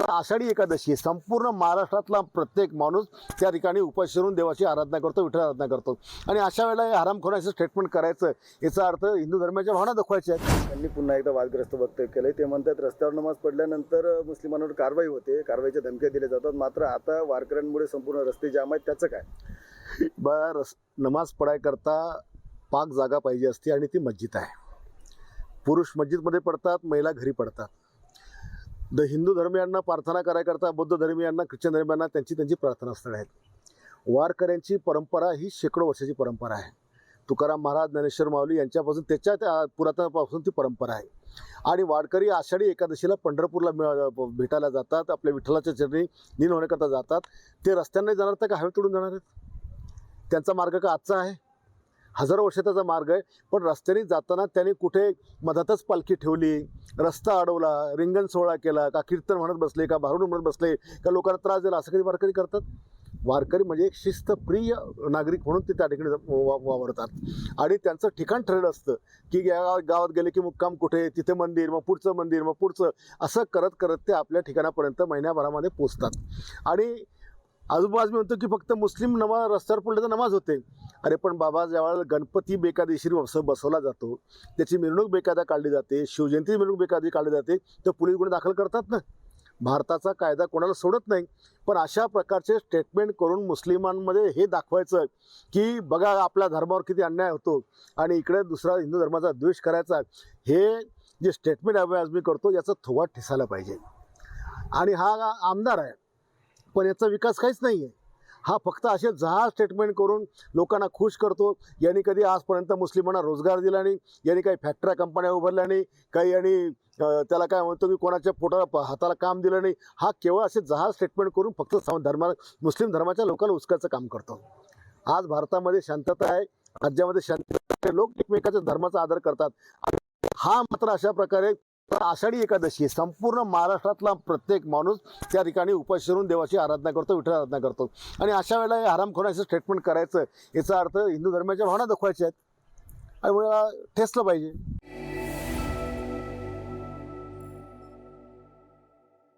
आषाढी एकादशी संपूर्ण महाराष्ट्रातला प्रत्येक माणूस त्या ठिकाणी उपास करून देवाची आराधना करतो, विठ्ठल आराधना करतो. आणि अशा वेळेला हे हरामखोराचं स्टेटमेंट करायचं, याचा अर्थ हिंदू धर्माच्या भावना दाखवायच्या आहेत. त्यांनी पुन्हा एकदा वादग्रस्त वक्तव्य केलंय. ते म्हणतात रस्त्यावर नमाज पडल्यानंतर मुस्लिमांवर कारवाई होते, कारवाईच्या धमक्या दिल्या जातात, मात्र आता वारकऱ्यांमुळे संपूर्ण रस्ते जाम आहेत, त्याचं काय? नमाज पडायकरता पाक जागा पाहिजे असते आणि ती मस्जिद आहे. पुरुष मस्जिदमध्ये पडतात, महिला घरी पडतात. हिंदू धर्मियांना प्रार्थना करायकरता, बौद्ध धर्मियांना, ख्रिश्चन धर्मियांना त्यांची प्रार्थना स्थळ आहेत. वारकऱ्यांची परंपरा ही शेकडो वर्षाची परंपरा आहे. तुकाराम महाराज, ज्ञानेश्वर माऊली यांच्यापासून त्याच्या पुरातनापासून ती परंपरा आहे. आणि वारकरी आषाढी एकादशीला पंढरपूरला भेटायला जातात, आपल्या विठ्ठलाच्या चरणी लीन होण्याकरता जातात. ते रस्त्याने जाणार तर का हवे तोडून जाणार आहेत? त्यांचा मार्ग का आजचा आहे? हजारो वर्षाचा मार्ग आहे. पण रस्त्याने जाताना त्यांनी कुठे मधातच पालखी ठेवली, रस्ता अडवला, रिंगण सोहळा केला, का कीर्तन म्हणत बसले, का भारुड म्हणत बसले, का लोकांना त्रास दिला, असं कधी वारकरी करतात? वारकरी म्हणजे एक शिस्तप्रिय नागरिक म्हणून ते त्या ठिकाणी वावरतात. आणि त्यांचं ठिकाण ठरलं असतं की गावात गेले की मुक्काम कुठे, तिथे मंदिर, मग पुढचं मंदिर, मग पुढचं, असं करत करत ते आपल्या ठिकाणापर्यंत महिन्याभरामध्ये पोचतात. आणि आजूबाजू म्हणतो की फक्त मुस्लिम नमाज रस्त्यावर पडले तर नमाज होते. अरे पण बाबा, ज्यावेळेला गणपती बेकायदेशीर बसवला जातो, त्याची मिरवणूक बेकायदा काढली जाते, शिवजयंती मिरवणूक बेकायदा काढली जाते, तर पोलीस गुन्हे दाखल करतात ना. भारताचा कायदा कोणाला सोडत नाही. पण अशा प्रकारचे स्टेटमेंट करून मुस्लिमांमध्ये हे दाखवायचं की बघा आपल्या धर्मावर किती अन्याय होतो आणि इकडे दुसरा हिंदू धर्माचा द्वेष करायचा, हे जे स्टेटमेंट आज मी करतो याचा थोवा ठिसायला पाहिजे. आणि हा आमदार आहे, पण याचा विकास काहीच नाही आहे. हा फक्त असे जहाज स्टेटमेंट करून लोकांना खुश करतो. यांनी कधी आजपर्यंत मुस्लिमांना रोजगार दिला नाही, यांनी काही फॅक्टऱ्या कंपन्या उभारल्या नाही, काही यांनी त्याला काय म्हणतो की कोणाच्या पोटाला हाताला काम दिलं नाही. हा केवळ असे जहाज स्टेटमेंट करून फक्त मुस्लिम धर्माच्या लोकांना उचकायचं काम करतो. आज भारतामध्ये शांतता आहे, राज्यामध्ये शांतता आहे, लोक एकमेकाच्या धर्माचा आदर करतात. हा मात्र अशा प्रकारे आषाढी एकादशी संपूर्ण महाराष्ट्रातला प्रत्येक माणूस त्या ठिकाणी उपास करून देवाची आराधना करतो, विठ्ठल आराधना करतो. आणि अशा वेळेला हे हरामखोराचं स्टेटमेंट करायचं, याचा अर्थ हिंदू धर्माच्या भावना दाखवायच्या आहेत. आणि ठेचलं पाहिजे.